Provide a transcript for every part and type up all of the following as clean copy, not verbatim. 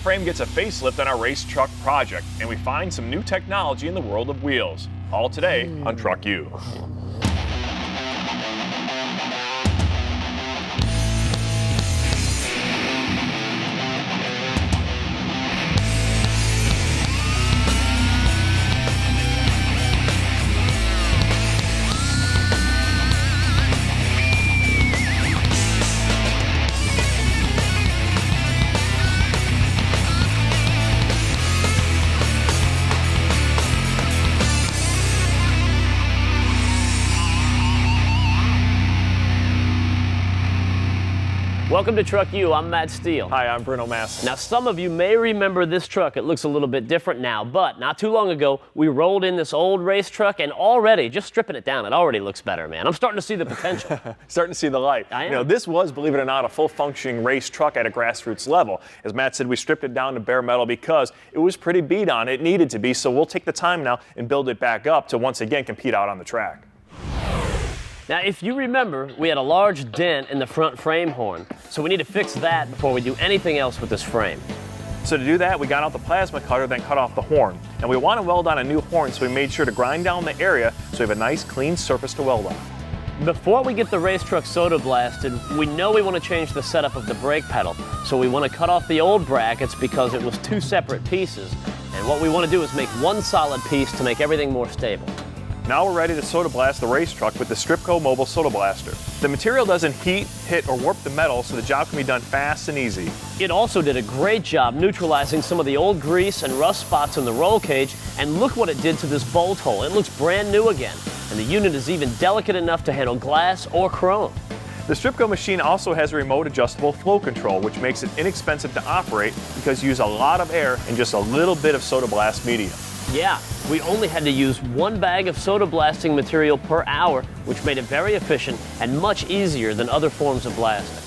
frame gets a facelift on our race truck project, and we find some new technology in the world of wheels. All today on TruckU. Welcome to TruckU, I'm Matt Steele. Hi, I'm Bruno Massel. Now some of you may remember this truck. It looks a little bit different now, but not too long ago, we rolled in this old race truck and already, just stripping it down, it already looks better, man. I'm starting to see the potential. Starting to see the light. I am. You know, this was, believe it or not, a full functioning race truck at a grassroots level. As Matt said, we stripped it down to bare metal because it was pretty beat on. It needed to be, so we'll take the time now and build it back up to once again compete out on the track. Now, if you remember, we had a large dent in the front frame horn, so we need to fix that before we do anything else with this frame. So to do that, we got out the plasma cutter, then cut off the horn. And we want to weld on a new horn, so we made sure to grind down the area so we have a nice clean surface to weld on. Before we get the race truck soda blasted, we know we want to change the setup of the brake pedal. So we want to cut off the old brackets because it was two separate pieces. And what we want to do is make one solid piece to make everything more stable. Now we're ready to soda blast the race truck with the TruckU mobile soda blaster. The material doesn't heat, hit, or warp the metal, so the job can be done fast and easy. It also did a great job neutralizing some of the old grease and rust spots in the roll cage, and look what it did to this bolt hole. It looks brand new again, and the unit is even delicate enough to handle glass or chrome. The TruckU machine also has a remote adjustable flow control, which makes it inexpensive to operate because you use a lot of air and just a little bit of soda blast medium. Yeah, we only had to use one bag of soda blasting material per hour, which made it very efficient and much easier than other forms of blasting.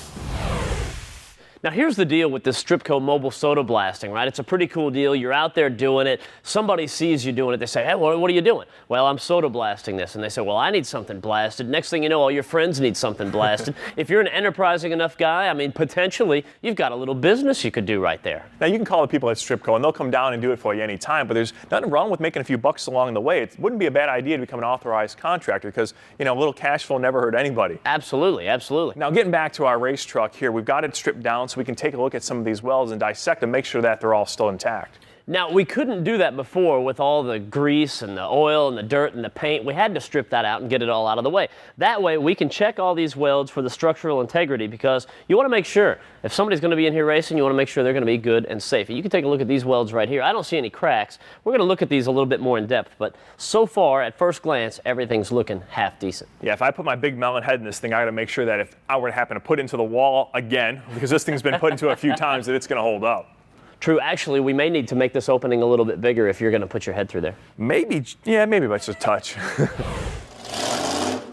Now here's the deal with this TruckU mobile soda blasting, right? It's a pretty cool deal. You're out there doing it. Somebody sees you doing it. They say, hey, what are you doing? Well, I'm soda blasting this. And they say, well, I need something blasted. Next thing you know, all your friends need something blasted. If you're an enterprising enough guy, I mean, potentially, you've got a little business you could do right there. Now you can call the people at TruckU and they'll come down and do it for you anytime, but there's nothing wrong with making a few bucks along the way. It wouldn't be a bad idea to become an authorized contractor because, you know, a little cash flow never hurt anybody. Absolutely, absolutely. Now getting back to our race truck here, we've got it stripped down so we can take a look at some of these welds and dissect them, make sure that they're all still intact. Now, we couldn't do that before with all the grease and the oil and the dirt and the paint. We had to strip that out and get it all out of the way. That way, we can check all these welds for the structural integrity because you want to make sure, if somebody's going to be in here racing, you want to make sure they're going to be good and safe. And you can take a look at these welds right here. I don't see any cracks. We're going to look at these a little bit more in depth, but so far, at first glance, everything's looking half decent. Yeah, if I put my big melon head in this thing, I got to make sure that if I were to happen to put it into the wall again, because this thing's been put into a few times, that it's going to hold up. True, actually, we may need to make this opening a little bit bigger if you're going to put your head through there. Maybe, yeah, maybe by just a touch.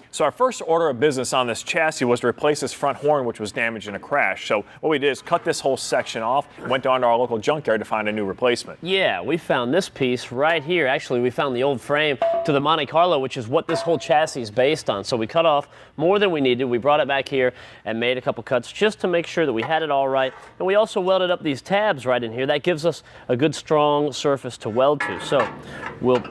So our first order of business on this chassis was to replace this front horn, which was damaged in a crash. So what we did is cut this whole section off, went down to our local junkyard to find a new replacement. Yeah, we found this piece right here. Actually, we found the old frame to the Monte Carlo, which is what this whole chassis is based on. So we cut off more than we needed. We brought it back here and made a couple cuts just to make sure that we had it all right. And we also welded up these tabs right in here. That gives us a good strong surface to weld to. So we'll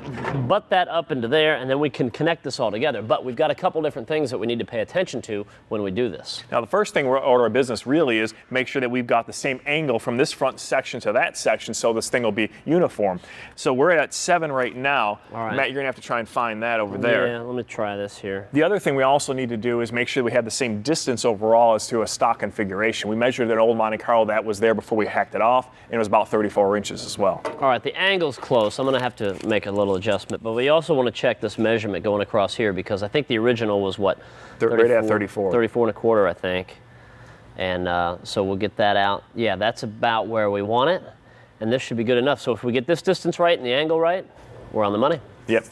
butt that up into there and then we can connect this all together. But we've got a couple different things that we need to pay attention to when we do this. Now the first thing we're order of business really is make sure that we've got the same angle from this front section to that section so this thing will be uniform. So we're at 7 right now. All right. Matt, you're gonna have to try and find that over there. Yeah, let me try this here. The other thing we also need to do is make sure we have the same distance overall as to a stock configuration. We measured an old Monte Carlo that was there before we hacked it off, and it was about 34 inches as well. All right, the angle's close. I'm gonna have to make a little adjustment, but we also want to check this measurement going across here because I think the original was what? Right at 34. 34 and a quarter, I think. And so we'll get that out. Yeah, that's about where we want it, and this should be good enough. So if we get this distance right and the angle right, we're on the money. Yep.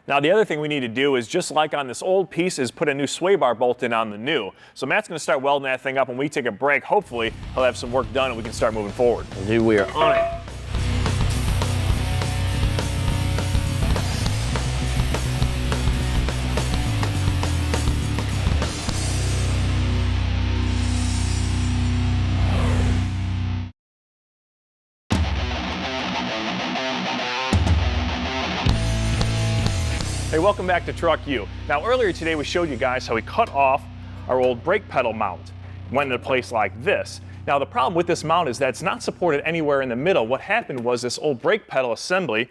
Now the other thing we need to do is just like on this old piece is put a new sway bar bolt in on the new. So Matt's going to start welding that thing up. When we take a break, hopefully he'll have some work done and we can start moving forward. Dude, we are on it. Hey, welcome back to TruckU. Now earlier today we showed you guys how we cut off our old brake pedal mount. Went into place like this. Now the problem with this mount is that it's not supported anywhere in the middle. What happened was this old brake pedal assembly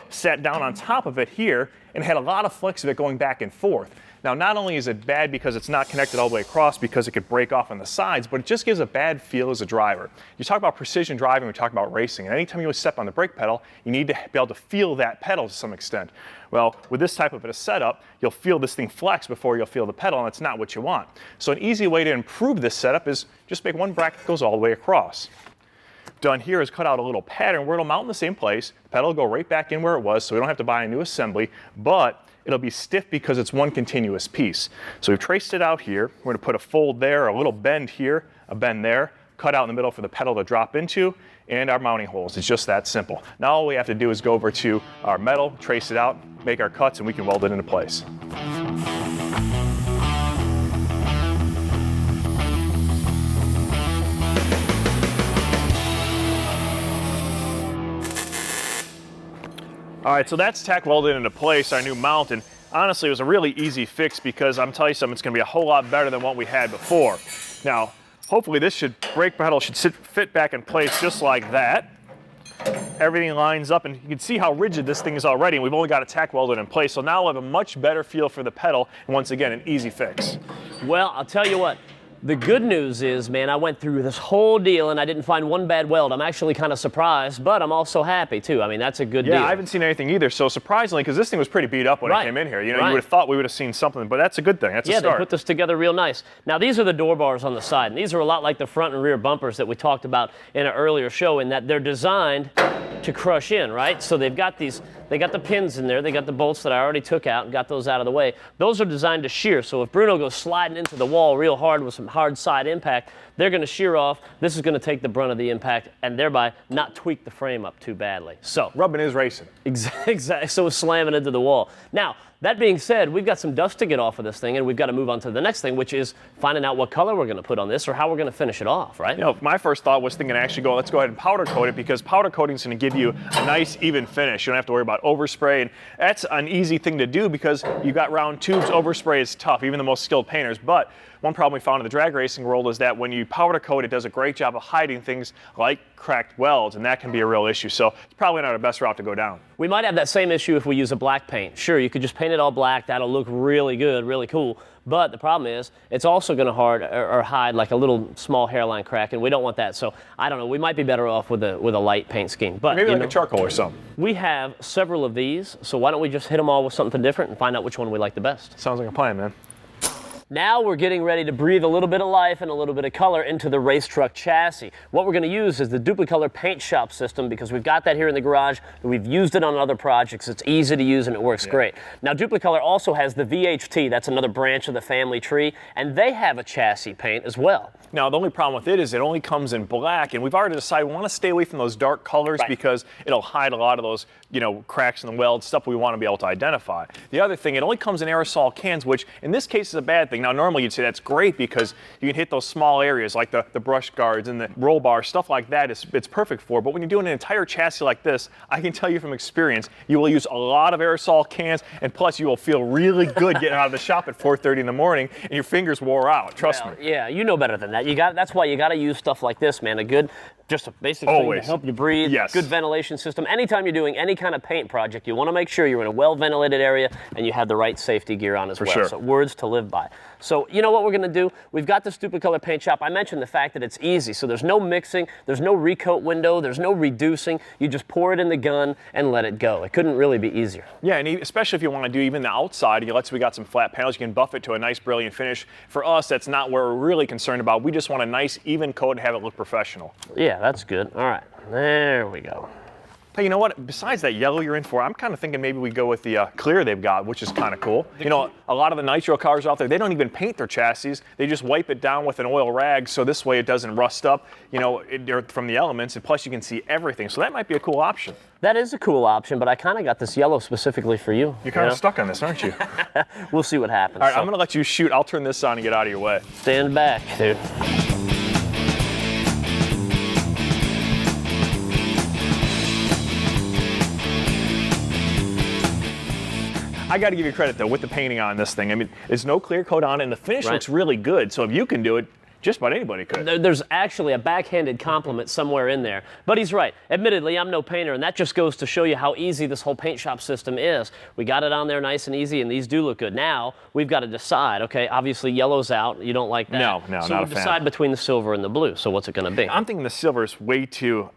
sat down on top of it here and had a lot of flex of it going back and forth. Now not only is it bad because it's not connected all the way across because it could break off on the sides, but it just gives a bad feel as a driver. You talk about precision driving, we talk about racing, and anytime you step on the brake pedal, you need to be able to feel that pedal to some extent. Well, with this type of a setup, you'll feel this thing flex before you'll feel the pedal, and that's not what you want. So an easy way to improve this setup is just make one bracket that goes all the way across. Done here is cut out a little pattern where it'll mount in the same place, the pedal will go right back in where it was, so we don't have to buy a new assembly, but it'll be stiff because it's one continuous piece. So we've traced it out here. We're going to put a fold there, a little bend here, a bend there, cut out in the middle for the pedal to drop into, and our mounting holes. It's just that simple. Now all we have to do is go over to our metal, trace it out, make our cuts, and we can weld it into place. All right, so that's tack welded into place, our new mount, and honestly, it was a really easy fix because I'm telling you something, it's gonna be a whole lot better than what we had before. Now, hopefully this brake pedal should fit back in place just like that. Everything lines up, and you can see how rigid this thing is already, and we've only got a tack welded in place, so now we'll have a much better feel for the pedal, and once again, an easy fix. Well, I'll tell you what. The good news is, man, I went through this whole deal and I didn't find one bad weld. I'm actually kind of surprised, but I'm also happy too. I mean, that's a good deal. Yeah, I haven't seen anything either. So surprisingly, because this thing was pretty beat up when it came in here, you know, you would have thought we would have seen something, but that's a good thing. That's a start. Yeah, they put this together real nice. Now, these are the door bars on the side, and these are a lot like the front and rear bumpers that we talked about in an earlier show, in that they're designed to crush in, right? So they've got these, they got the pins in there, they got the bolts that I already took out and got those out of the way. Those are designed to shear, so if Bruno goes sliding into the wall real hard with some hard side impact, they're going to shear off. This is going to take the brunt of the impact and thereby not tweak the frame up too badly. So rubbing is racing. Exactly. So it's slamming into the wall. Now, that being said, we've got some dust to get off of this thing, and we've got to move on to the next thing, which is finding out what color we're going to put on this or how we're going to finish it off, right? You know, my first thought was thinking actually let's go ahead and powder coat it, because powder coating is going to give you a nice even finish. You don't have to worry about overspray, and that's an easy thing to do because you've got round tubes. Overspray is tough, even the most skilled painters, but one problem we found in the drag racing world is that when you powder coat, it does a great job of hiding things like cracked welds, and that can be a real issue. So it's probably not our best route to go down. We might have that same issue if we use a black paint. Sure, you could just paint it all black. That'll look really good, really cool. But the problem is, it's also going to hide like a little small hairline crack, and we don't want that. So I don't know. We might be better off with a light paint scheme. But maybe like a charcoal or something. We have several of these, so why don't we just hit them all with something different and find out which one we like the best? Sounds like a plan, man. Now we're getting ready to breathe a little bit of life and a little bit of color into the race truck chassis. What we're going to use is the Duplicolor paint shop system, because we've got that here in the garage and we've used it on other projects. It's easy to use and it works great. Now Duplicolor also has the VHT, that's another branch of the family tree, and they have a chassis paint as well. Now the only problem with it is it only comes in black, and we've already decided we want to stay away from those dark colors because it'll hide a lot of those, you know, cracks in the weld, stuff we want to be able to identify. The other thing, it only comes in aerosol cans, which in this case is a bad thing. Now normally you'd say that's great because you can hit those small areas like the brush guards and the roll bar, stuff like that it's perfect for. But when you're doing an entire chassis like this, I can tell you from experience, you will use a lot of aerosol cans, and plus you will feel really good getting out of the shop at 4:30 in the morning and your fingers wore out, trust me. Yeah, you know better than that. That's why you got to use stuff like this, man. A good, just a basic thing to help you breathe. Yes. Good ventilation system. Anytime you're doing any kind of paint project, you want to make sure you're in a well-ventilated area and you have the right safety gear on as well. Sure. So words to live by. So you know what we're going to do? We've got this Duplicolor paint shop. I mentioned the fact that it's easy. So there's no mixing, there's no recoat window, there's no reducing. You just pour it in the gun and let it go. It couldn't really be easier. Yeah, and especially if you want to do even the outside, let's say we got some flat panels, you can buff it to a nice brilliant finish. For us, that's not what we're really concerned about. We just want a nice even coat and have it look professional. Yeah, that's good. All right, there we go. Hey, you know what? Besides that yellow you're in for, I'm kind of thinking maybe we go with the clear they've got, which is kind of cool. You know, a lot of the nitro cars out there, they don't even paint their chassis. They just wipe it down with an oil rag, so this way it doesn't rust up, you know, from the elements, and plus you can see everything. So that might be a cool option. That is a cool option, but I kind of got this yellow specifically for you. You're kind of stuck on this, aren't you? We'll see what happens. All right, I'm going to let you shoot. I'll turn this on and get out of your way. Stand back, dude. I got to give you credit, though, with the painting on this thing. I mean, there's no clear coat on it, and the finish Right. looks really good. So if you can do it, just about anybody could. There's actually a backhanded compliment somewhere in there. But he's right. Admittedly, I'm no painter, and that just goes to show you how easy this whole paint shop system is. We got it on there nice and easy, and these do look good. Now, we've got to decide, okay, obviously yellow's out. You don't like that. No, so not we a fan. decide between the silver and the blue. So what's it going to be? I'm thinking the silver is way too,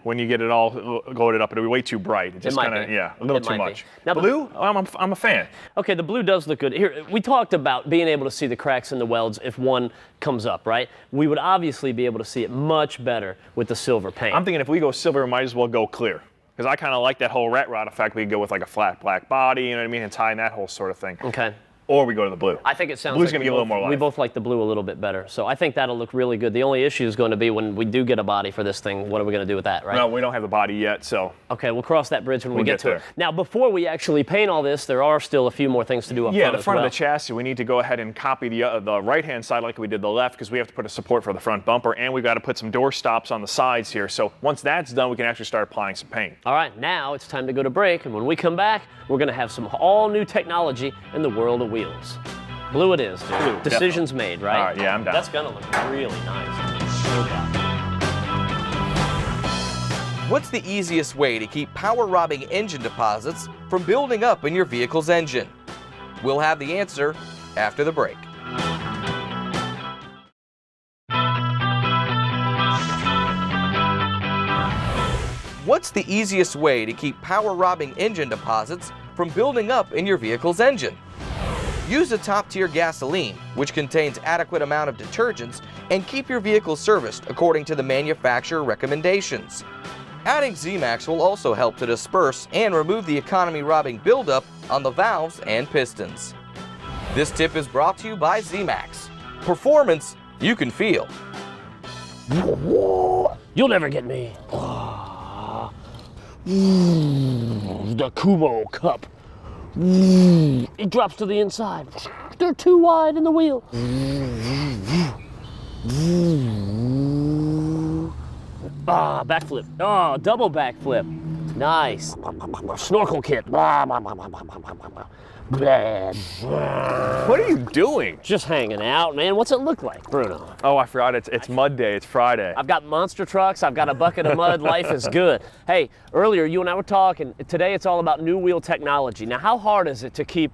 when you get it all goated up. It'll be way too bright. It just might kind of, be. yeah, a little It too might be. much. Now, Blue, I'm a fan. Okay, the blue does look good. Here, we talked about being able to see the cracks in the welds if one comes up, right? We would obviously be able to see it much better with the silver paint. I'm thinking if we go silver, we might as well go clear. Because I kind of like that whole rat rod effect. We could go with like a flat black body, you know what I mean, and tie in that whole sort of thing. Okay. Or we go to the blue. I think it sounds Blue's like gonna give a little more life. we both like the blue a little bit better. So I think that'll look really good. The only issue is going to be when we do get a body for this thing, what are we going to do with that, right? No, we don't have the body yet, so. Okay, we'll cross that bridge when we We'll get get to it. there. Now, before we actually paint all this, there are still a few more things to do up Yeah, front the as front well. of the chassis, we need to go ahead and copy the right-hand side like we did the left, because we have to put a support for the front bumper, and we've got to put some door stops on the sides here. So once that's done, we can actually start applying some paint. All right, now it's time to go to break, and when we come back, we're going to have some all-new technology in the world of wheels. Blue it is, dude. Blue, Decision's made, right? All right, yeah, I'm down. That's going to look really nice. No doubt. What's the easiest way to keep power-robbing engine deposits from building up in your vehicle's engine? We'll have the answer after the break. What's the easiest way to keep power-robbing engine deposits from building up in your vehicle's engine? Use a top-tier gasoline, which contains adequate amount of detergents, and keep your vehicle serviced according to the manufacturer recommendations. Adding Z-Max will also help to disperse and remove the economy-robbing buildup on the valves and pistons. This tip is brought to you by Z-Max. Performance you can feel. You'll never get me. The Kumo Cup. It drops to the inside. They're too wide in the wheel. Backflip. Oh, double backflip. Nice. Snorkel kit. What are you doing? Just hanging out, man. What's it look like, Bruno? Oh, I forgot, it's mud day, it's Friday. I've got monster trucks. I've got a bucket of mud. Life is good. Hey, earlier you and I were talking. Today it's all about new wheel technology. Now, how hard is it to keep,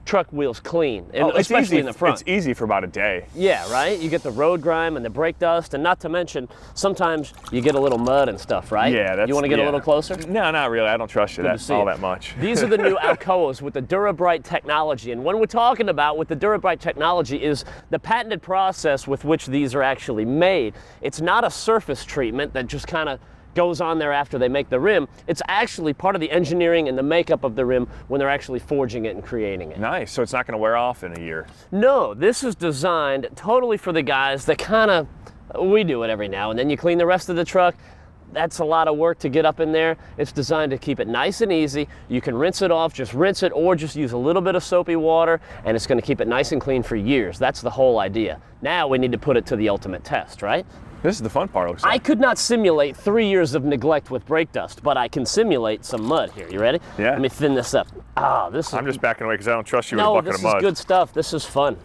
truck wheels clean, and It's especially easy, in the front? It's easy for about a day. Yeah, right? You get the road grime and the brake dust, and not to mention, sometimes you get a little mud and stuff, right? Yeah, that's. You want to get a yeah. little closer? No, not really. I don't trust you Good to see all you. that much. These are the new Alcoas with the DuraBrite technology. And what we're talking about with the DuraBrite technology is the patented process with which these are actually made. It's not a surface treatment that just kind of goes on there after they make the rim. It's actually part of the engineering and the makeup of the rim when they're actually forging it and creating it. Nice. So it's not going to wear off in a year. No, this is designed totally for the guys that we do it every now and then. You clean the rest of the truck. That's a lot of work to get up in there. It's designed to keep it nice and easy. You can rinse it off, just rinse it, or just use a little bit of soapy water, and it's going to keep it nice and clean for years. That's the whole idea. Now we need to put it to the ultimate test, right? This is the fun part, it looks I like. could not simulate 3 years of neglect with brake dust, but I can simulate some mud here. You ready? Yeah. Let me thin this up. This is... I'm just backing away because I don't trust you No, with a bucket this of mud. is good stuff. This is fun.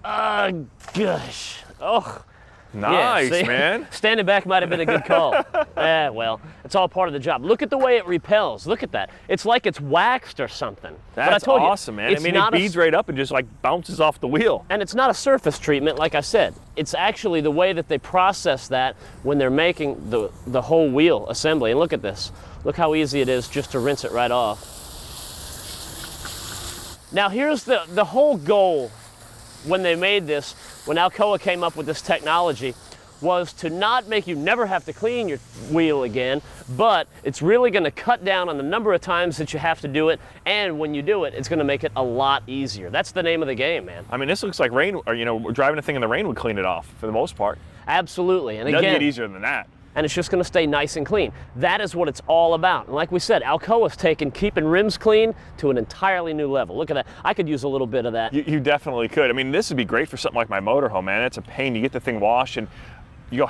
Gosh. Oh. Nice, Yeah, see? man. Standing back might have been a good call. Well, it's all part of the job. Look at the way it repels. Look at that. It's like it's waxed or something. But I That's told you, awesome, man. I it's mean, not it beads right up and just like bounces off the wheel. and it's not a surface treatment, like I said. It's actually the way that they process that when they're making the whole wheel assembly. And look at this. Look how easy it is just to rinse it right off. Now here's the whole goal when they made this, when Alcoa came up with this technology, was to not make you never have to clean your wheel again, but it's really going to cut down on the number of times that you have to do it, and when you do it, it's going to make it a lot easier. That's the name of the game, man. I mean, this looks like rain, or driving a thing in the rain would clean it off for the most part. Absolutely. And It doesn't again, get easier than that. and it's just going to stay nice and clean. That is what it's all about. And like we said, Alcoa's taken keeping rims clean to an entirely new level. Look at that. I could use a little bit of that. You definitely could. I mean, this would be great for something like my motorhome, man. It's a pain. You get the thing washed, and You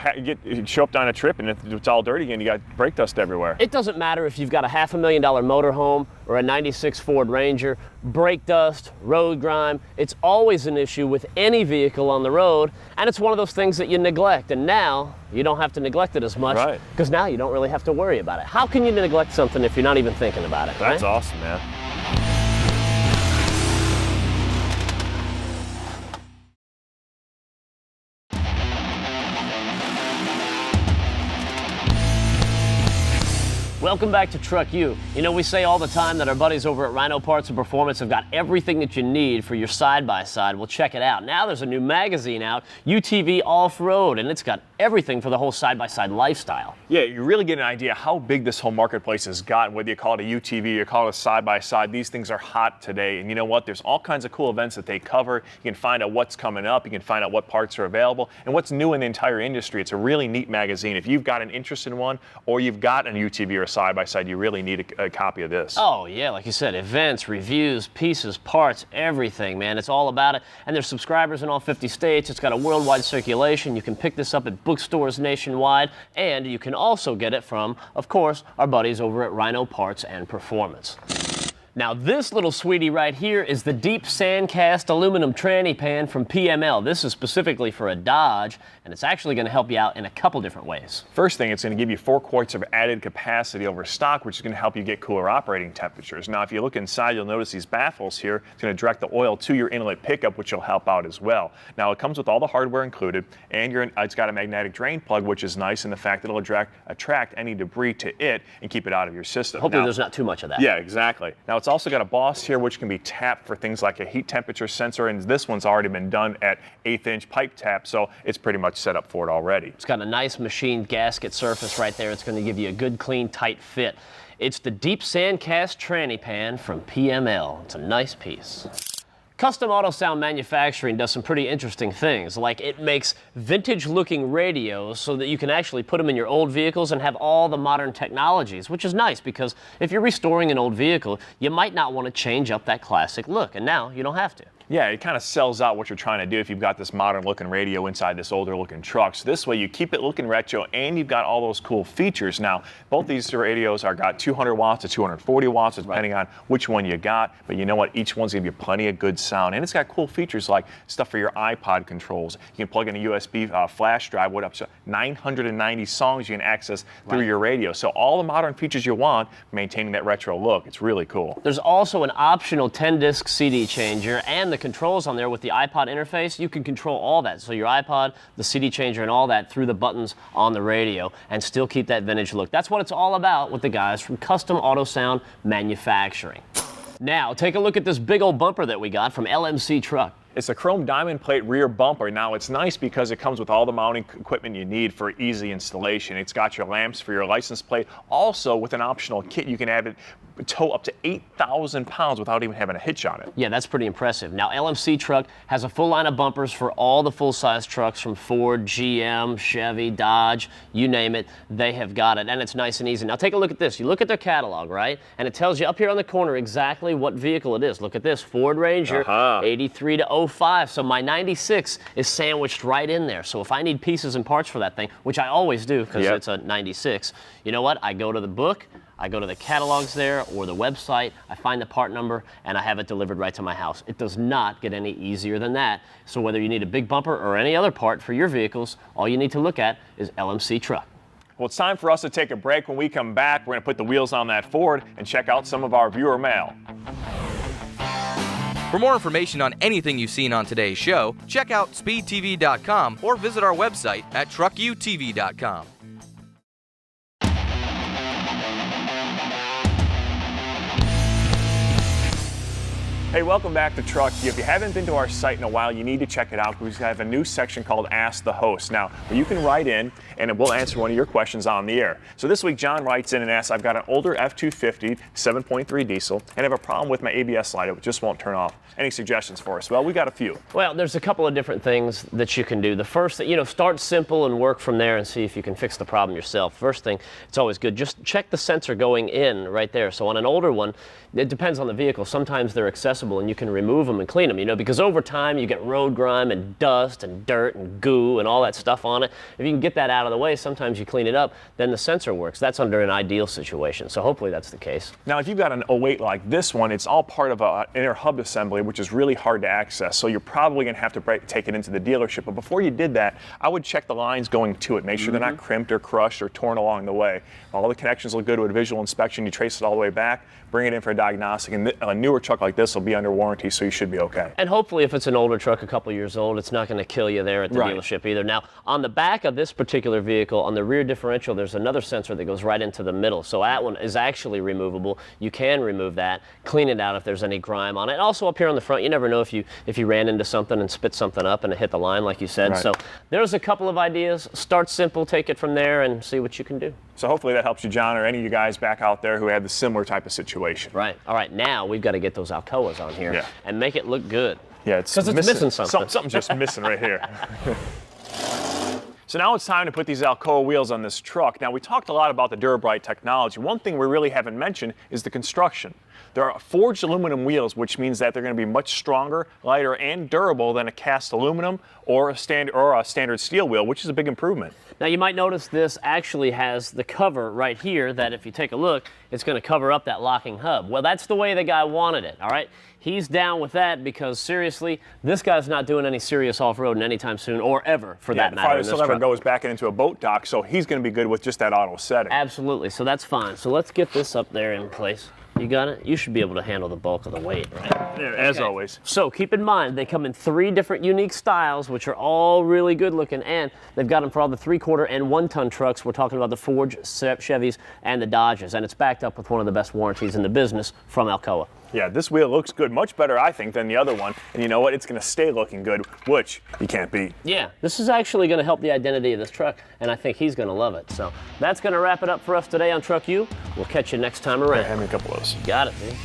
show up on a trip and it's all dirty and you got brake dust everywhere. It doesn't matter if you've got a $500,000 motorhome or a 96 Ford Ranger, brake dust, road grime, it's always an issue with any vehicle on the road, and it's one of those things that you neglect, and now you don't have to neglect it as much because now you don't really have to worry about it. How can you neglect something if you're not even thinking about it? That's awesome, man. Welcome back to TruckU. You know, we say all the time that our buddies over at Rhino Parts and Performance have got everything that you need for your side-by-side. Well, check it out. Now there's a new magazine out, UTV Off-Road, and it's got everything for the whole side-by-side lifestyle. Yeah, you really get an idea how big this whole marketplace has gotten, whether you call it a UTV or call it a side-by-side. These things are hot today, and you know what? There's all kinds of cool events that they cover. You can find out what's coming up, you can find out what parts are available, and what's new in the entire industry. It's a really neat magazine. If you've got an interest in one, or you've got an UTV or a side-by-side, you really need a copy of this. Oh yeah, like you said, events, reviews, pieces, parts, everything, man. It's all about it. And there's subscribers in all 50 states. It's got a worldwide circulation. You can pick this up at bookstores nationwide, and you can also get it from, of course, our buddies over at Rhino Parts and Performance. Now this little sweetie right here is the Deep Sandcast Aluminum Tranny Pan from PML. This is specifically for a Dodge, and it's actually going to help you out in a couple different ways. First thing, it's going to give you 4 quarts of added capacity over stock, which is going to help you get cooler operating temperatures. Now if you look inside, you'll notice these baffles here. It's going to direct the oil to your inlet pickup, which will help out as well. Now it comes with all the hardware included, and it's got a magnetic drain plug, which is nice in the fact that it'll attract any debris to it and keep it out of your system. Hopefully there's not too much of that. Yeah, exactly. Now it's also got a boss here which can be tapped for things like a heat temperature sensor, and this one's already been done at 1/8 inch pipe tap, so it's pretty much set up for it already. It's got a nice machined gasket surface right there. It's going to give you a good, clean, tight fit. It's the Deep Sandcast Tranny Pan from PML. It's a nice piece. Custom Auto Sound Manufacturing does some pretty interesting things, like it makes vintage-looking radios so that you can actually put them in your old vehicles and have all the modern technologies, which is nice because if you're restoring an old vehicle, you might not want to change up that classic look, and now you don't have to. Yeah, it kind of sells out what you're trying to do if you've got this modern looking radio inside this older looking truck. So this way you keep it looking retro and you've got all those cool features. Now, both these radios are got 200 watts to 240 watts, depending on which one you got. But you know what? Each one's gonna give you plenty of good sound. And it's got cool features like stuff for your iPod controls. You can plug in a USB flash drive with up to 990 songs you can access through your radio. So all the modern features you want, maintaining that retro look. It's really cool. There's also an optional 10-disc CD changer and the controls on there with the iPod interface. You can control all that. So your iPod, the CD changer, and all that through the buttons on the radio and still keep that vintage look. That's what it's all about with the guys from Custom Auto Sound Manufacturing. Now, take a look at this big old bumper that we got from LMC Truck. It's a chrome diamond plate rear bumper. Now it's nice because it comes with all the mounting equipment you need for easy installation. It's got your lamps for your license plate. Also, with an optional kit, you can have it tow up to 8,000 pounds without even having a hitch on it. Yeah, that's pretty impressive. Now, LMC Truck has a full line of bumpers for all the full-size trucks from Ford, GM, Chevy, Dodge, you name it, they have got it, and it's nice and easy. Now, take a look at this. You look at their catalog, right? And it tells you up here on the corner exactly what vehicle it is. Look at this, Ford Ranger, 83 to 05. So my 96 is sandwiched right in there. So if I need pieces and parts for that thing, which I always do because it's a 96, you know what? I go to the book, I go to the catalogs there or the website, I find the part number, and I have it delivered right to my house. It does not get any easier than that. So whether you need a big bumper or any other part for your vehicles, all you need to look at is LMC Truck. Well, it's time for us to take a break. When we come back, we're going to put the wheels on that Ford and check out some of our viewer mail. For more information on anything you've seen on today's show, check out speedtv.com or visit our website at truckutv.com. Hey, welcome back to TruckU. If you haven't been to our site in a while, you need to check it out because we have a new section called Ask the Host. Now, where you can write in and we'll answer one of your questions on the air. So this week, John writes in and asks, I've got an older F-250, 7.3 diesel, and I have a problem with my ABS light. It just won't turn off. Any suggestions for us? Well, we got a few. Well, there's a couple of different things that you can do. The first, start simple and work from there and see if you can fix the problem yourself. First thing, it's always good. Just check the sensor going in right there. So on an older one, it depends on the vehicle. Sometimes they're accessible serviceable and you can remove them and clean them, you know, because over time you get road grime and dust and dirt and goo and all that stuff on it. If you can get that out of the way, sometimes you clean it up, then the sensor works. That's under an ideal situation. So hopefully that's the case. Now, if you've got an 08 like this one, it's all part of an inner hub assembly, which is really hard to access. So you're probably going to have to take it into the dealership. But before you did that, I would check the lines going to it. Make sure they're not crimped or crushed or torn along the way. If all the connections look good with a visual inspection, you trace it all the way back, bring it in for a diagnostic, and a newer truck like this will be under warranty, so you should be okay. And hopefully if it's an older truck, a couple years old, it's not going to kill you there at the dealership either. Now, on the back of this particular vehicle, on the rear differential, there's another sensor that goes right into the middle. So that one is actually removable. You can remove that, clean it out if there's any grime on it. And also up here on the front, you never know if you ran into something and spit something up and it hit the line like you said. Right. So there's a couple of ideas. Start simple, take it from there, and see what you can do. So hopefully that helps you, John, or any of you guys back out there who had the similar type of situation. Right. All right, now we've got to get those Alcoas on here and make it look good. Yeah, it's missing something. Something's just missing right here. So now it's time to put these Alcoa wheels on this truck. Now, we talked a lot about the Durabrite technology. One thing we really haven't mentioned is the construction. They're forged aluminum wheels, which means that they're going to be much stronger, lighter, and durable than a cast aluminum or a standard steel wheel, which is a big improvement. Now, you might notice this actually has the cover right here that if you take a look, it's going to cover up that locking hub. Well, that's the way the guy wanted it, all right? He's down with that because, seriously, this guy's not doing any serious off-roading anytime soon or ever, for that matter. The farthest ever goes back into a boat dock, so he's going to be good with just that auto setting. Absolutely, so that's fine. So let's get this up there in place. You got it? You should be able to handle the bulk of the weight, right? There, as always. So keep in mind, they come in 3 different unique styles, which are all really good looking, and they've got them for all the 3/4 and 1-ton trucks. We're talking about the Ford, Chevys, and the Dodges, and it's backed up with one of the best warranties in the business from Alcoa. Yeah, this wheel looks good, much better, I think, than the other one. And you know what? It's going to stay looking good, which you can't beat. Yeah, this is actually going to help the identity of this truck, and I think he's going to love it. So that's going to wrap it up for us today on TruckU. We'll catch you next time around. Hand me a couple of those. Got it, dude.